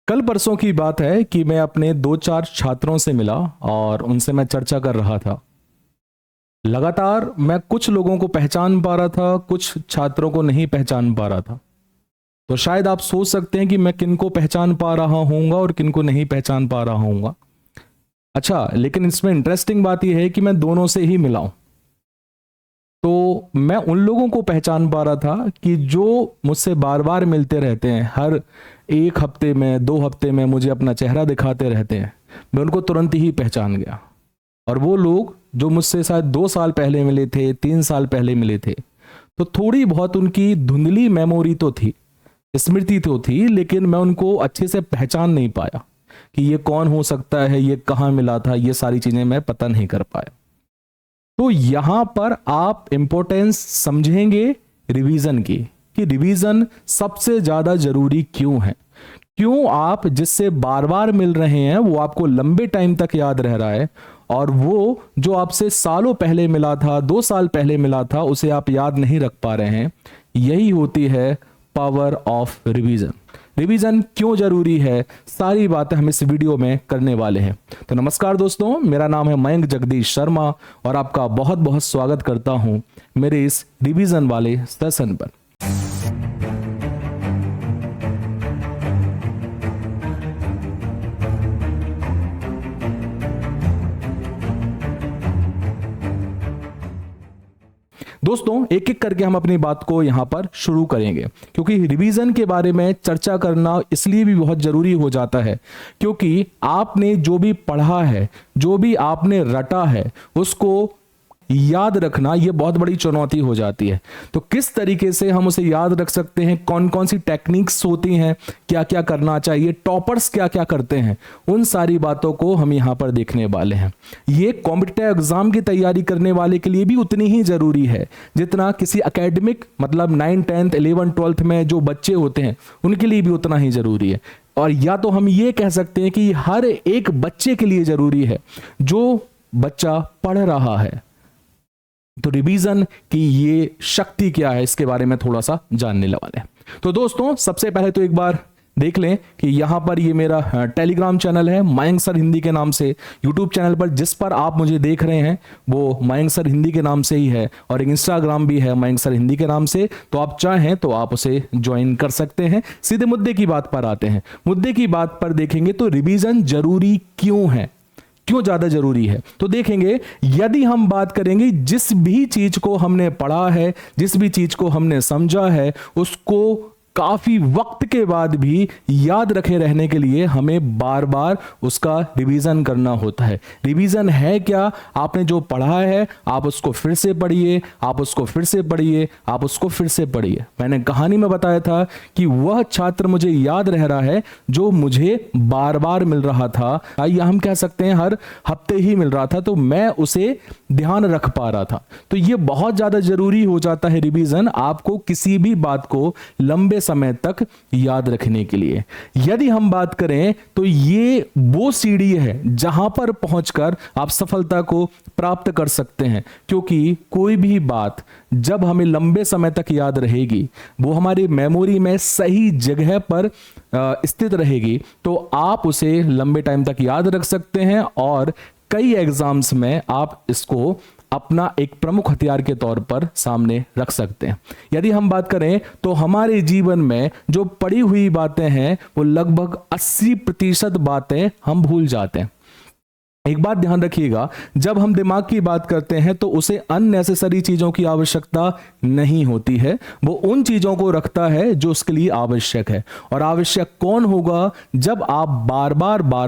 कल परसों की बात है कि मैं अपने दो चार छात्रों से मिला और उनसे मैं चर्चा कर रहा था। लगातार मैं कुछ लोगों को पहचान पा रहा था, कुछ छात्रों को नहीं पहचान पा रहा था। तो शायद आप सोच सकते हैं कि मैं किनको पहचान पा रहा हूँगा और किनको नहीं पहचान पा रहा हूँगा। अच्छा, लेकिन इसमें इंटरेस्टिंग बात यह है कि मैं दोनों से ही मिला हूं। तो मैं उन लोगों को पहचान पा रहा था कि जो मुझसे बार बार मिलते रहते हैं, हर एक हफ्ते में, 2 हफ्ते में मुझे अपना चेहरा दिखाते रहते हैं। मैं उनको तुरंत ही पहचान गया। और वो लोग जो मुझसे शायद 2 साल पहले मिले थे, 3 साल पहले मिले थे, तो थोड़ी बहुत उनकी धुंधली मेमोरी तो थी, स्मृति तो थी, लेकिन मैं उनको अच्छे से पहचान नहीं पाया कि ये कौन हो सकता है, ये कहाँ मिला था, ये सारी चीजें मैं पता नहीं कर पाया। तो यहां पर आप इंपॉर्टेंस समझेंगे रिवीजन की, कि रिवीजन सबसे ज्यादा जरूरी क्यों है। क्यों आप जिससे बार बार मिल रहे हैं वो आपको लंबे टाइम तक याद रह रहा है, और वो जो आपसे सालों पहले मिला था, 2 साल पहले मिला था, उसे आप याद नहीं रख पा रहे हैं। यही होती है पावर ऑफ रिवीजन। रिवीजन क्यों जरूरी है, सारी बातें हम इस वीडियो में करने वाले हैं। तो नमस्कार दोस्तों, मेरा नाम है मयंक जगदीश शर्मा और आपका बहुत बहुत स्वागत करता हूं मेरे इस रिवीजन वाले सेशन पर। दोस्तों, एक एक करके हम अपनी बात को यहां पर शुरू करेंगे, क्योंकि रिवीजन के बारे में चर्चा करना इसलिए भी बहुत जरूरी हो जाता है क्योंकि आपने जो भी पढ़ा है, जो भी आपने रटा है, उसको याद रखना ये बहुत बड़ी चुनौती हो जाती है। तो किस तरीके से हम उसे याद रख सकते हैं, कौन कौन सी टेक्निक्स होती हैं, क्या क्या करना चाहिए, टॉपर्स क्या क्या करते हैं, उन सारी बातों को हम यहां पर देखने वाले हैं। ये कॉम्पिटिटिव एग्जाम की तैयारी करने वाले के लिए भी उतनी ही जरूरी है जितना किसी एकेडमिक, मतलब 9, 10, 11, 12 में जो बच्चे होते हैं उनके लिए भी उतना ही जरूरी है। और या तो हम ये कह सकते हैं कि हर एक बच्चे के लिए जरूरी है जो बच्चा पढ़ रहा है। तो रिवीजन की ये शक्ति क्या है, इसके बारे में थोड़ा सा जानने वाले हैं। तो दोस्तों, सबसे पहले तो एक बार देख लें कि यहां पर ये मेरा टेलीग्राम चैनल है मयंक सर हिंदी के नाम से। यूट्यूब चैनल पर जिस पर आप मुझे देख रहे हैं वो मयंक सर हिंदी के नाम से ही है, और एक इंस्टाग्राम भी है मयंक सर हिंदी के नाम से। तो आप चाहें तो आप उसे ज्वाइन कर सकते हैं। सीधे मुद्दे की बात पर आते हैं। मुद्दे की बात पर देखेंगे तो रिवीजन जरूरी क्यों है, क्यों ज्यादा जरूरी है। तो देखेंगे, यदि हम बात करेंगे जिस भी चीज को हमने पढ़ा है, जिस भी चीज को हमने समझा है, उसको काफी वक्त के बाद भी याद रखे रहने के लिए हमें बार बार उसका रिवीजन करना होता है। रिवीजन है क्या, आपने जो पढ़ा है आप उसको फिर से पढ़िए, आप उसको फिर से पढ़िए, आप उसको फिर से पढ़िए। मैंने कहानी में बताया था कि वह छात्र मुझे याद रह रहा है जो मुझे बार बार मिल रहा था, या हम कह सकते हैं हर हफ्ते ही मिल रहा था, तो मैं उसे ध्यान रख पा रहा था। तो यह बहुत ज्यादा जरूरी हो जाता है रिवीजन, आपको किसी भी बात को लंबे समय तक याद रखने के लिए। यदि हम बात करें तो ये वो सीढ़ी है जहां पर पहुंचकर आप सफलता को प्राप्त कर सकते हैं, क्योंकि कोई भी बात जब हमें लंबे समय तक याद रहेगी, वो हमारी मेमोरी में सही जगह पर स्थित रहेगी, तो आप उसे लंबे टाइम तक याद रख सकते हैं और कई एग्जाम्स में आप इसको अपना एक प्रमुख हथियार के तौर पर सामने रख सकते हैं। यदि हम बात करें तो हमारे जीवन में जो पड़ी हुई बातें हैं वो लगभग 80% बातें हम भूल जाते हैं। एक बात ध्यान रखिएगा, जब हम दिमाग की बात करते हैं तो उसे अननेसेसरी चीजों की आवश्यकता नहीं होती है, वो उन चीजों को रखता है जो उसके लिए आवश्यक है। और आवश्यक कौन होगा, जब आप बार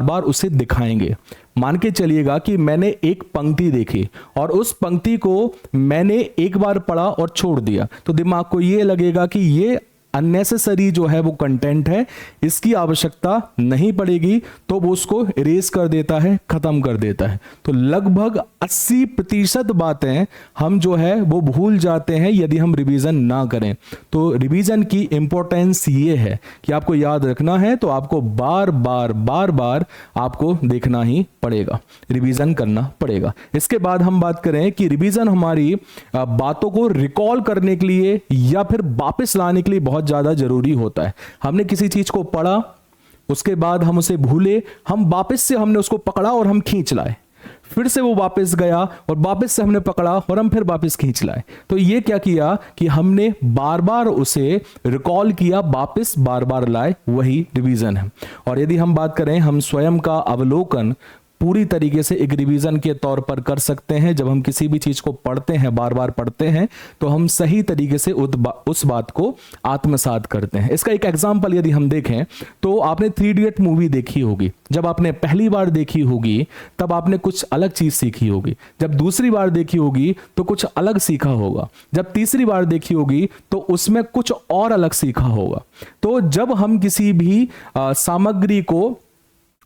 बार उसे दिखाएंगे। मान के चलिएगा कि मैंने एक पंक्ति देखी और उस पंक्ति को मैंने एक बार पढ़ा और छोड़ दिया, तो दिमाग को यह लगेगा कि ये अननेसेसरी जो है वो कंटेंट है, इसकी आवश्यकता नहीं पड़ेगी, तो वो उसको इरेज कर देता है, खत्म कर देता है। तो लगभग 80% बातें हम जो है वो भूल जाते हैं यदि हम रिवीजन ना करें। तो रिवीजन की इंपॉर्टेंस ये है कि आपको याद रखना है तो आपको बार बार आपको देखना ही पड़ेगा, रिवीजन करना पड़ेगा। इसके बाद हम बात करें कि रिवीजन हमारी बातों को रिकॉल करने के लिए या फिर वापस लाने के लिए बहुत ज्यादा जरूरी होता है। हमने किसी चीज को पढ़ा, उसके बाद हम उसे भूले, हम वापस से हमने उसको पकड़ा और हम खींच लाए, फिर से वो वापस गया और वापस से हमने पकड़ा और हम फिर वापस खींच लाए। तो ये क्या किया कि हमने बार बार उसे रिकॉल किया, वापस बार बार लाए, वही रिवीजन है। और यदि हम बात करें, हम स्वयं का अवलोकन पूरी तरीके से एक रिवीजन के तौर पर कर सकते हैं। जब हम किसी भी चीज को पढ़ते हैं, बार बार पढ़ते हैं, तो हम सही तरीके से उस बात को आत्मसात करते हैं। इसका एक एग्जांपल यदि हम देखें तो आपने 3 इडियट मूवी देखी होगी। जब आपने पहली बार देखी होगी तब आपने कुछ अलग चीज सीखी होगी, जब दूसरी बार देखी होगी तो कुछ अलग सीखा होगा, जब तीसरी बार देखी होगी तो उसमें कुछ और अलग सीखा होगा। तो जब हम किसी भी सामग्री को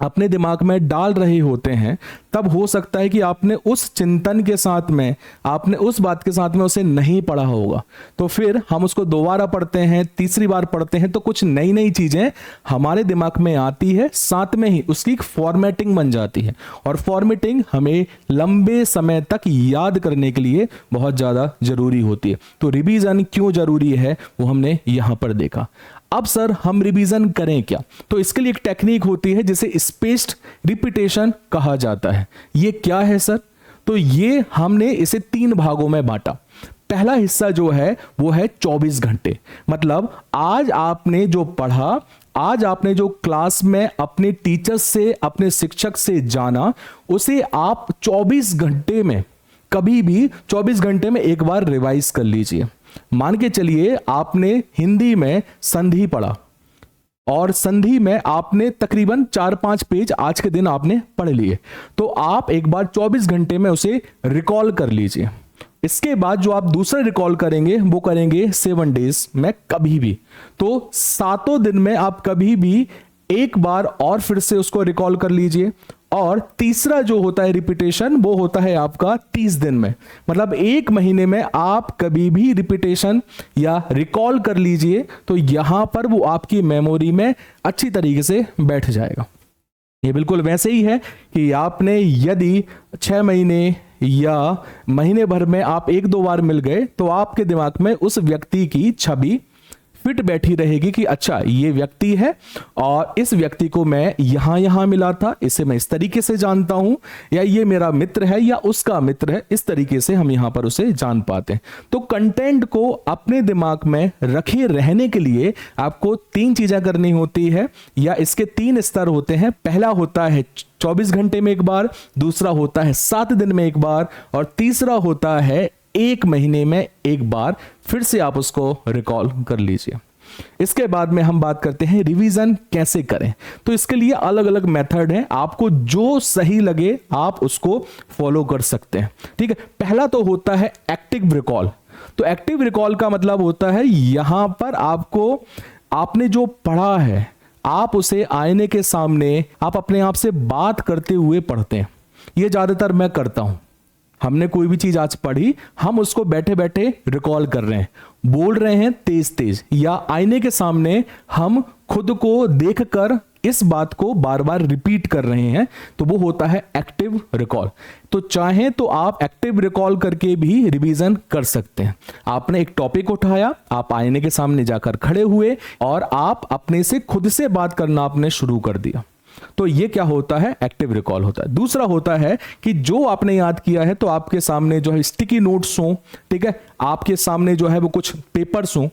अपने दिमाग में डाल रहे होते हैं, तब हो सकता है कि आपने उस चिंतन के साथ में, आपने उस बात के साथ में उसे नहीं पढ़ा होगा। तो फिर हम उसको दोबारा पढ़ते हैं, तीसरी बार पढ़ते हैं, तो कुछ नई नई चीजें हमारे दिमाग में आती है, साथ में ही उसकी फॉर्मेटिंग बन जाती है। और फॉर्मेटिंग हमें लंबे समय तक याद करने के लिए बहुत ज्यादा जरूरी होती है। तो रिवीजन क्यों जरूरी है वो हमने यहां पर देखा। अब सर हम रिवीजन करें क्या? तो इसके लिए एक टेक्निक होती है जिसे स्पेस्ड रिपीटेशन कहा जाता है। ये क्या है सर? तो ये हमने इसे 3 भागों में बांटा। पहला हिस्सा जो है वो है 24 घंटे, मतलब आज आपने जो पढ़ा, आज आपने जो क्लास में अपने टीचर से, अपने शिक्षक से जाना, उसे आप 24 घंटे में, कभी भी 24 घंटे में एक बार रिवाइज कर लीजिए। मान के चलिए आपने हिंदी में संधि पढ़ा और संधि में आपने तकरीबन 4-5 पेज आज के दिन आपने पढ़ लिए, तो आप एक बार 24 घंटे में उसे रिकॉल कर लीजिए। इसके बाद जो आप दूसरा रिकॉल करेंगे वो करेंगे 7 डेज में, कभी भी। तो 7 दिन में आप कभी भी एक बार और फिर से उसको रिकॉल कर लीजिए। और तीसरा जो होता है रिपीटेशन, वो होता है आपका 30 दिन में, मतलब 1 महीने में आप कभी भी रिपीटेशन या रिकॉल कर लीजिए, तो यहां पर वो आपकी मेमोरी में अच्छी तरीके से बैठ जाएगा। ये बिल्कुल वैसे ही है कि आपने यदि 6 महीने या महीने भर में आप 1-2 बार मिल गए, तो आपके दिमाग में उस व्यक्ति की छवि फिट बैठी रहेगी कि अच्छा ये व्यक्ति है और इस व्यक्ति को मैं यहां मिला था, इसे मैं इस तरीके से जानता हूं, या ये मेरा मित्र है या उसका मित्र है, इस तरीके से हम यहां पर उसे जान पाते हैं। तो कंटेंट को अपने दिमाग में रखे रहने के लिए आपको 3 चीजें करनी होती है, या इसके 3 स्तर होते हैं। पहला होता है 24 घंटे में एक बार, दूसरा होता है 7 दिन में एक बार, और तीसरा होता है 1 महीने में एक बार फिर से आप उसको रिकॉल कर लीजिए। इसके बाद में हम बात करते हैं रिवीजन कैसे करें। तो इसके लिए अलग अलग मेथड हैं, आपको जो सही लगे आप उसको फॉलो कर सकते हैं। ठीक है, पहला तो होता है एक्टिव रिकॉल। तो एक्टिव रिकॉल का मतलब होता है यहां पर आपको, आपने जो पढ़ा है आप उसे आईने के सामने आप अपने आप से बात करते हुए पढ़ते हैं। ये ज्यादातर मैं करता हूं। हमने कोई भी चीज आज पढ़ी, हम उसको बैठे बैठे रिकॉल कर रहे हैं, बोल रहे हैं तेज तेज, या आईने के सामने हम खुद को देखकर इस बात को बार बार रिपीट कर रहे हैं, तो वो होता है एक्टिव रिकॉल। तो चाहे तो आप एक्टिव रिकॉल करके भी रिवीजन कर सकते हैं। आपने एक टॉपिक उठाया, आप आईने के सामने जाकर खड़े हुए और आप अपने से खुद से बात करना आपने शुरू कर दिया, तो ये क्या होता है? एक्टिव रिकॉल होता है। दूसरा होता है कि जो आपने याद किया है, तो आपके सामने जो है स्टिकी नोट्स हो, ठीक है, आपके सामने जो है वो कुछ पेपर्स हो,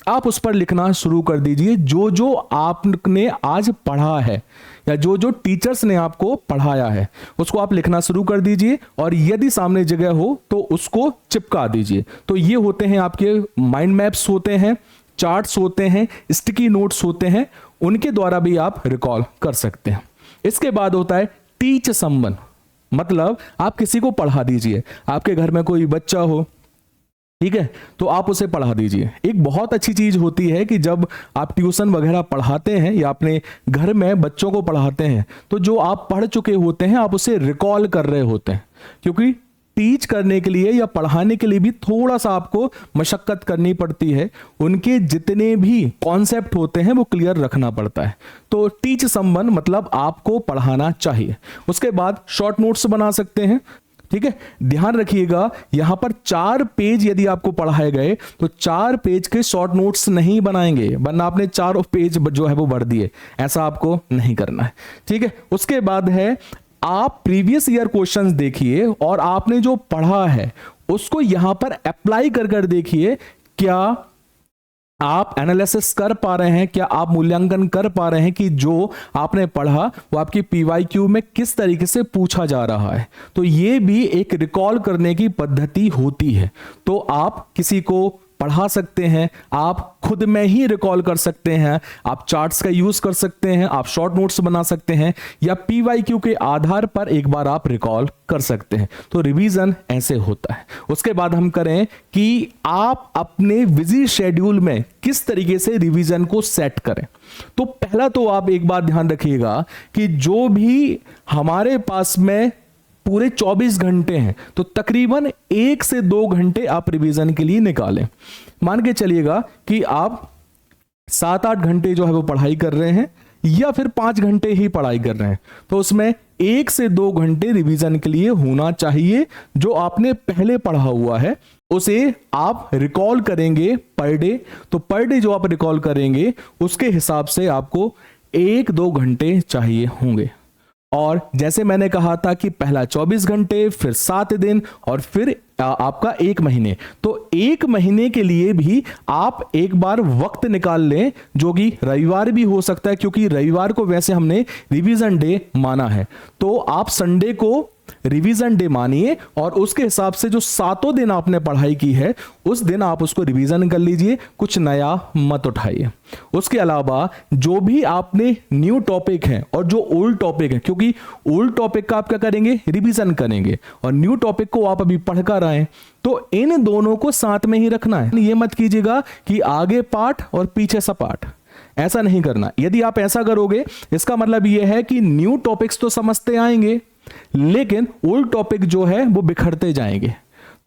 आप उस पर लिखना शुरू कर दीजिए जो जो आपने आज पढ़ा है या जो जो टीचर्स ने आपको पढ़ाया है, उसको आप लिखना शुरू कर दीजिए। और यदि सामने जगह हो तो उसको चिपका दीजिए। तो ये होते हैं आपके माइंड मैप्स होते हैं, चार्ट्स होते हैं, स्टिकी नोट्स होते हैं, उनके द्वारा भी आप रिकॉल कर सकते हैं। इसके बाद होता है टीच समवन, मतलब आप किसी को पढ़ा दीजिए। आपके घर में कोई बच्चा हो, ठीक है, तो आप उसे पढ़ा दीजिए। एक बहुत अच्छी चीज होती है कि जब आप ट्यूशन वगैरह पढ़ाते हैं या अपने घर में बच्चों को पढ़ाते हैं, तो जो आप पढ़ चुके होते हैं आप उसे रिकॉल कर रहे होते हैं, क्योंकि टीच करने के लिए या पढ़ाने के लिए भी थोड़ा सा आपको मशक्कत करनी पड़ती है। उनके जितने भी कॉन्सेप्ट होते हैं वो क्लियर रखना पड़ता है। तो टीच समवन मतलब आपको पढ़ाना चाहिए। उसके बाद शॉर्ट नोट्स बना सकते हैं। ठीक है, ध्यान रखिएगा यहां पर 4 पेज यदि आपको पढ़ाए गए तो 4 पेज के शॉर्ट नोट्स नहीं बनाएंगे, वरना आपने 4 पेज जो है वो भर दिए, ऐसा आपको नहीं करना है। ठीक है, उसके बाद है आप प्रीवियस ईयर क्वेश्चंस देखिए और आपने जो पढ़ा है उसको यहां पर अप्लाई कर देखिए, क्या आप एनालिसिस कर पा रहे हैं, क्या आप मूल्यांकन कर पा रहे हैं कि जो आपने पढ़ा वो आपकी पीवाईक्यू में किस तरीके से पूछा जा रहा है। तो ये भी एक रिकॉल करने की पद्धति होती है। तो आप किसी को पढ़ा सकते हैं, आप खुद में ही रिकॉल कर सकते हैं, आप चार्ट्स का यूज कर सकते हैं, आप शॉर्ट नोट्स बना सकते हैं, या पीवाईक्यू के आधार पर एक बार आप रिकॉल कर सकते हैं। तो रिवीजन ऐसे होता है। उसके बाद हम करें कि आप अपने बिजी शेड्यूल में किस तरीके से रिवीजन को सेट करें। तो पहला तो आप एक बात ध्यान रखिएगा कि जो भी हमारे पास में पूरे 24 घंटे हैं तो तकरीबन 1 से 2 घंटे आप रिवीजन के लिए निकालें। मान के चलिएगा कि आप 7-8 घंटे जो है वो पढ़ाई कर रहे हैं या फिर 5 घंटे ही पढ़ाई कर रहे हैं, तो उसमें 1 से 2 घंटे रिवीजन के लिए होना चाहिए। जो आपने पहले पढ़ा हुआ है उसे आप रिकॉल करेंगे पर डे, तो पर डे जो आप रिकॉल करेंगे उसके हिसाब से आपको 1-2 घंटे चाहिए होंगे। और जैसे मैंने कहा था कि पहला 24 घंटे, फिर 7 दिन और फिर आपका 1 महीने, तो 1 महीने के लिए भी आप एक बार वक्त निकाल लें, जो कि रविवार भी हो सकता है, क्योंकि रविवार को वैसे हमने रिवीजन डे माना है। तो आप संडे को रिवीजन डे मानिए और उसके हिसाब से जो 7 दिन आपने पढ़ाई की है उस दिन आप उसको रिवीजन कर लीजिए, कुछ नया मत उठाइए। उसके अलावा जो भी आपने न्यू टॉपिक है और जो ओल्ड टॉपिक है, क्योंकि ओल्ड टॉपिक का आप क्या करेंगे, रिवीजन करेंगे, और न्यू टॉपिक को आप अभी पढ़ कर आए, तो इन दोनों को साथ में ही रखना है। ये मत कीजिएगा कि आगे पार्ट और पीछे सा पार्ट, ऐसा नहीं करना। यदि आप ऐसा करोगे इसका मतलब यह है कि न्यू टॉपिक्स तो समझते आएंगे लेकिन ओल्ड टॉपिक जो है वो बिखरते जाएंगे।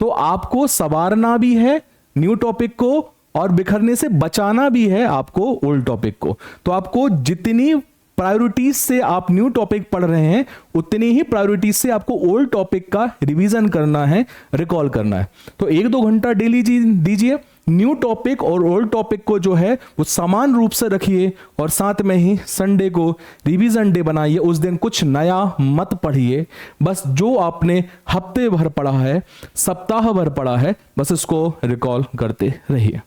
तो आपको संवारना भी है न्यू टॉपिक को और बिखरने से बचाना भी है आपको ओल्ड टॉपिक को। तो आपको जितनी प्रायोरिटीज से आप न्यू टॉपिक पढ़ रहे हैं उतनी ही प्रायोरिटीज से आपको ओल्ड टॉपिक का रिवीजन करना है, रिकॉल करना है। तो 1-2 घंटा डेली दीजिए। न्यू टॉपिक और ओल्ड टॉपिक को जो है वो समान रूप से रखिए और साथ में ही संडे को रिवीजन डे बनाइए। उस दिन कुछ नया मत पढ़िए, बस जो आपने हफ्ते भर पढ़ा है, सप्ताह भर पढ़ा है, बस इसको रिकॉल करते रहिए।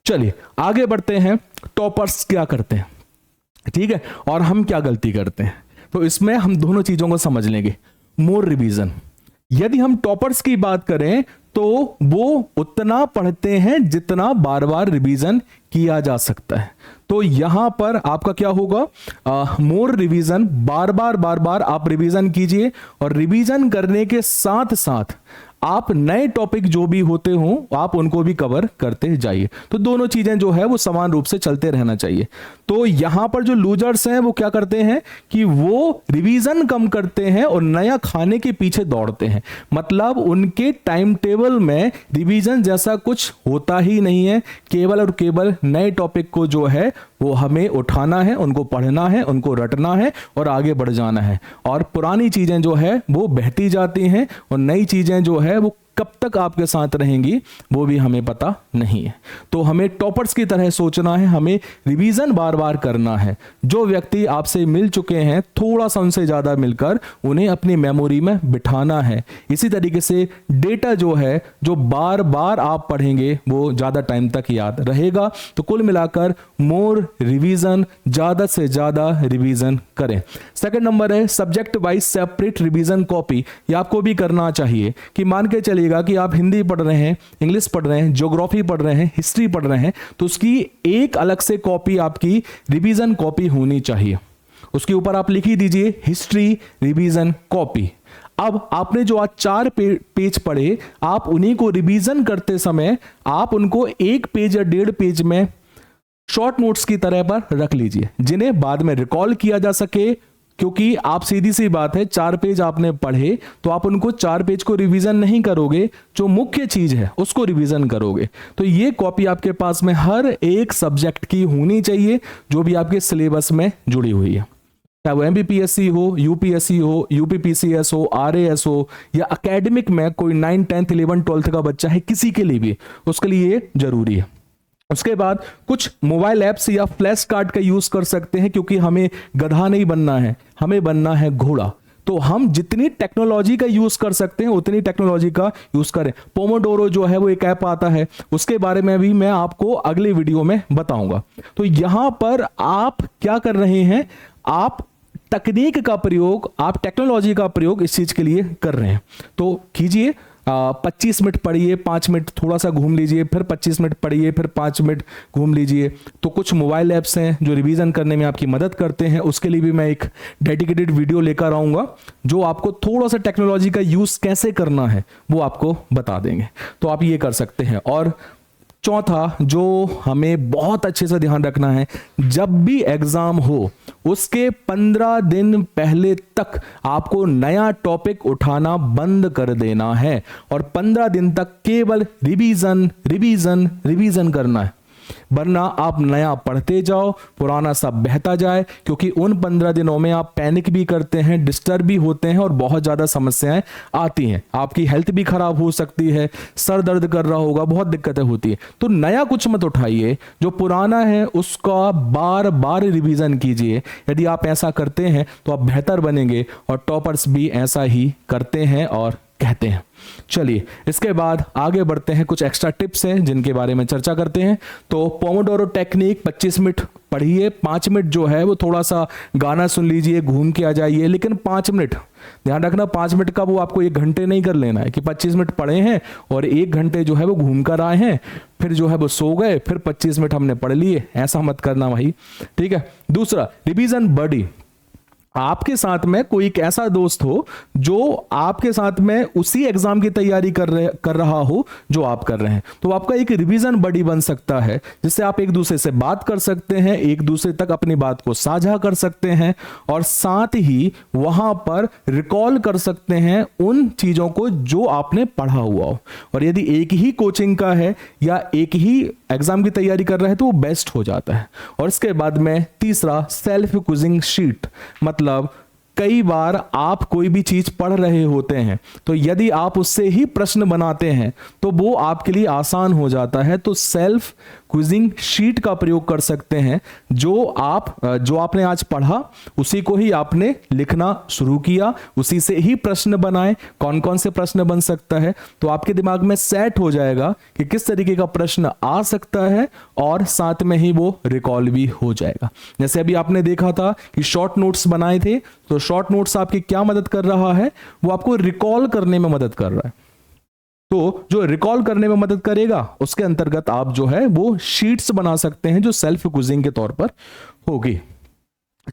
चलिए आगे बढ़ते हैं। टॉपर्स क्या करते हैं, ठीक है, और हम क्या गलती करते हैं, तो इसमें हम दोनों चीजों को समझ लेंगे। मोर रिवीजन, यदि हम टॉपर्स की बात करें तो वो उतना पढ़ते हैं जितना बार बार रिवीजन किया जा सकता है। तो यहां पर आपका क्या होगा, मोर रिवीजन, बार बार आप रिवीजन कीजिए और रिवीजन करने के साथ साथ आप नए टॉपिक जो भी होते हो आप उनको भी कवर करते जाइए। तो दोनों चीजें जो है वो समान रूप से चलते रहना चाहिए। तो यहां पर जो लूजर्स हैं वो क्या करते हैं कि वो रिवीजन कम करते हैं और नया खाने के पीछे दौड़ते हैं। मतलब उनके टाइम टेबल में रिवीजन जैसा कुछ होता ही नहीं है, केवल और केवल नए टॉपिक को जो है वो हमें उठाना है, उनको पढ़ना है, उनको रटना है और आगे बढ़ जाना है। और पुरानी चीजें जो है वो बहती जाती हैं और नई चीजें जो है वो कब तक आपके साथ रहेंगी वो भी हमें पता नहीं है। तो हमें टॉपर्स की तरह सोचना है, हमें रिवीजन बार बार करना है। जो व्यक्ति आपसे मिल चुके हैं थोड़ा सा उनसे ज्यादा मिलकर उन्हें अपनी मेमोरी में बिठाना है। इसी तरीके से डेटा जो है जो बार बार आप पढ़ेंगे वो ज्यादा टाइम तक याद रहेगा। तो कुल मिलाकर मोर रिवीजन, ज्यादा से ज्यादा रिवीजन करें। सेकंड नंबर है subject wise separate revision copy. ये आपको भी करना चाहिए कि मान के चलिए कि आप हिंदी पढ़ रहे हैं, इंग्लिश पढ़ रहे हैं, ज्योग्राफी पढ़ रहे हैं, हिस्ट्री पढ़ रहे हैं, तो उसकी एक अलग से कॉपी आपकी रिवीजन कॉपी होनी चाहिए। उसके ऊपर आप लिख ही दीजिए हिस्ट्री रिवीजन कॉपी। अब आपने जो आज 4 पेज पढ़े, आप उन्हीं को रिवीजन करते समय आप उनको 1 पेज या 1.5 पेज में शॉर्ट नोट्स की तरह पर रख लीजिए, जिन्हें बाद में रिकॉल किया जा सके। क्योंकि आप सीधी सी बात है 4 पेज आपने पढ़े तो आप उनको 4 पेज को रिवीजन नहीं करोगे, जो मुख्य चीज है उसको रिवीजन करोगे। तो ये कॉपी आपके पास में हर एक सब्जेक्ट की होनी चाहिए जो भी आपके सिलेबस में जुड़ी हुई है। चाहे वो MBPSC हो, UPSC हो, UPPCS हो, RAS हो, या एकेडमिक में कोई 9, 10, 11, 12 का बच्चा है, किसी के लिए भी उसके लिए ये जरूरी है। उसके बाद कुछ मोबाइल ऐप्स या फ्लैश कार्ड का यूज कर सकते हैं, क्योंकि हमें गधा नहीं बनना है, हमें बनना है घोड़ा। तो हम जितनी टेक्नोलॉजी का यूज कर सकते हैं उतनी टेक्नोलॉजी का यूज करें। पोमोडोरो जो है वो एक ऐप आता है, उसके बारे में भी मैं आपको अगले वीडियो में बताऊंगा। तो यहां पर आप क्या कर रहे हैं, आप तकनीक का प्रयोग, आप टेक्नोलॉजी का प्रयोग इस चीज के लिए कर रहे हैं। तो कीजिए, 25 मिनट पढ़िए, 5 मिनट थोड़ा सा घूम लीजिए, फिर 25 मिनट पढ़िए, फिर 5 मिनट घूम लीजिए। तो कुछ मोबाइल ऐप्स हैं जो रिवीजन करने में आपकी मदद करते हैं, उसके लिए भी मैं एक डेडिकेटेड वीडियो लेकर आऊंगा जो आपको थोड़ा सा टेक्नोलॉजी का यूज कैसे करना है वो आपको बता देंगे। तो आप ये कर सकते हैं। और चौथा जो हमें बहुत अच्छे से ध्यान रखना है, जब भी एग्जाम हो उसके 15 दिन पहले तक आपको नया टॉपिक उठाना बंद कर देना है और 15 दिन तक केवल रिवीजन रिवीजन रिवीजन करना है, वरना आप नया पढ़ते जाओ, पुराना सब बहता जाए। क्योंकि उन 15 दिनों में आप पैनिक भी करते हैं, डिस्टर्ब भी होते हैं और बहुत ज्यादा समस्याएं आती हैं, आपकी हेल्थ भी खराब हो सकती है, सर दर्द कर रहा होगा, बहुत दिक्कतें होती है। तो नया कुछ मत उठाइए, जो पुराना है उसका बार बार रिवीजन कीजिए। यदि आप ऐसा करते हैं तो आप बेहतर बनेंगे, और टॉपर्स भी ऐसा ही करते हैं और कहते हैं। चलिए इसके बाद आगे बढ़ते हैं, कुछ एक्स्ट्रा टिप्स हैं जिनके बारे में चर्चा करते हैं। तो पोमोडोरो टेक्निक, 25 मिनट पढ़िए, 5 मिनट जो है वो थोड़ा सा गाना सुन लीजिए, घूम के आ जाइए, लेकिन 5 मिनट ध्यान रखना, 5 मिनट का वो आपको 1 घंटे नहीं कर लेना है कि 25 मिनट पढ़े हैं और 1 घंटे जो है वो घूम कर आए हैं, फिर जो है वो सो गए, फिर 25 मिनट हमने पढ़ लिए, ऐसा मत करना भाई, ठीक है। दूसरा, रिवीजन बडी। आपके साथ में कोई एक ऐसा दोस्त हो जो आपके साथ में उसी एग्जाम की तैयारी कर रहा हो जो आप कर रहे हैं, तो आपका एक रिवीजन बडी बन सकता है, जिससे आप एक दूसरे से बात कर सकते हैं, एक दूसरे तक अपनी बात को साझा कर सकते हैं और साथ ही वहां पर रिकॉल कर सकते हैं उन चीजों को जो आपने पढ़ा हुआ हो। और यदि एक ही कोचिंग का है या एक ही एग्जाम की तैयारी कर रहा है तो वो बेस्ट हो जाता है। और इसके बाद में तीसरा, सेल्फ क्विजिंग शीट। मतलब कई बार आप कोई भी चीज पढ़ रहे होते हैं, तो यदि आप उससे ही प्रश्न बनाते हैं तो वो आपके लिए आसान हो जाता है। तो सेल्फ क्विजिंग शीट का प्रयोग कर सकते हैं। जो आपने आज पढ़ा उसी को ही आपने लिखना शुरू किया, उसी से ही प्रश्न बनाए। कौन कौन से प्रश्न बन सकता है, तो आपके दिमाग में सेट हो जाएगा कि किस तरीके का प्रश्न आ सकता है, और साथ में ही वो रिकॉल भी हो जाएगा। जैसे अभी आपने देखा था कि शॉर्ट नोट्स बनाए थे, तो शॉर्ट नोट्स आपकी क्या मदद कर रहा है, वो आपको रिकॉल करने में मदद कर रहा है। तो जो रिकॉल करने में मदद करेगा उसके अंतर्गत आप जो है वो शीट्स बना सकते हैं जो सेल्फ क्विजिंग के तौर पर होगी।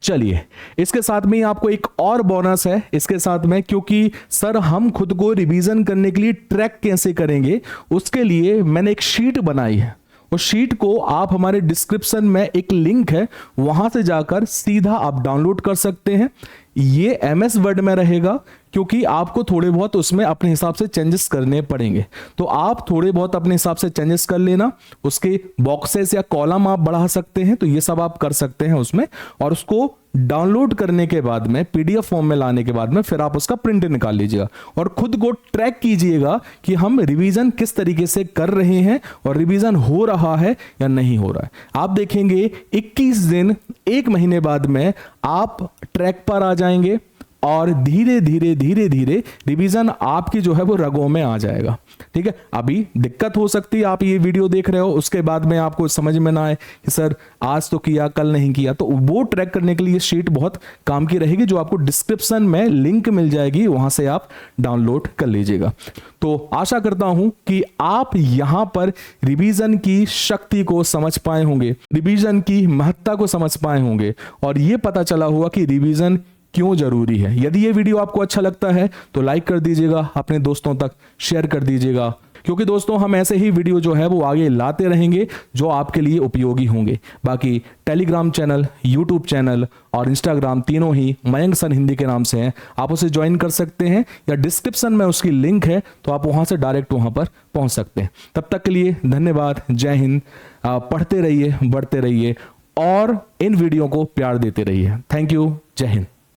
चलिए इसके साथ में आपको एक और बोनस है इसके साथ में, क्योंकि सर हम खुद को रिवीजन करने के लिए ट्रैक कैसे करेंगे, उसके लिए मैंने एक शीट बनाई है। उस शीट को आप हमारे डिस्क्रिप्शन में एक लिंक है, वहां से जाकर सीधा आप डाउनलोड कर सकते हैं। ये MS वर्ड में रहेगा, क्योंकि आपको थोड़े बहुत उसमें अपने हिसाब से चेंजेस करने पड़ेंगे। तो आप थोड़े बहुत अपने हिसाब से चेंजेस कर लेना, उसके बॉक्सेस या कॉलम आप बढ़ा सकते हैं, तो ये सब आप कर सकते हैं उसमें। और उसको डाउनलोड करने के बाद में PDF फॉर्म में लाने के बाद में फिर आप उसका प्रिंट निकाल लीजिएगा और खुद को ट्रैक कीजिएगा कि हम रिवीजन किस तरीके से कर रहे हैं और रिवीजन हो रहा है या नहीं हो रहा है। आप देखेंगे 21 दिन 1 महीने बाद में आप ट्रैक पर आ जाएंगे और धीरे धीरे धीरे धीरे रिवीजन आपकी जो है वो रगों में आ जाएगा। ठीक है, अभी दिक्कत हो सकती है, आप ये वीडियो देख रहे हो उसके बाद में आपको समझ में ना आए कि सर आज तो किया कल नहीं किया, तो वो ट्रैक करने के लिए शीट बहुत काम की रहेगी, जो आपको डिस्क्रिप्शन में लिंक मिल जाएगी, वहां से आप डाउनलोड कर लीजिएगा। तो आशा करता हूं कि आप यहां पर रिवीजन की शक्ति को समझ पाए होंगे, रिवीजन की महत्ता को समझ पाए होंगे और ये पता चला हुआ कि रिवीजन क्यों जरूरी है। यदि ये वीडियो आपको अच्छा लगता है तो लाइक कर दीजिएगा, अपने दोस्तों तक शेयर कर दीजिएगा, क्योंकि दोस्तों हम ऐसे ही वीडियो जो है वो आगे लाते रहेंगे जो आपके लिए उपयोगी होंगे। बाकी टेलीग्राम चैनल, यूट्यूब चैनल और इंस्टाग्राम तीनों ही मयंक सर हिंदी के नाम से हैं, आप उसे ज्वाइन कर सकते हैं या डिस्क्रिप्शन में उसकी लिंक है, तो आप वहां से डायरेक्ट वहां पर पहुंच सकते हैं। तब तक के लिए धन्यवाद, जय हिंद। पढ़ते रहिए, बढ़ते रहिए और इन वीडियो को प्यार देते रहिए। Thank you. जय हिंद।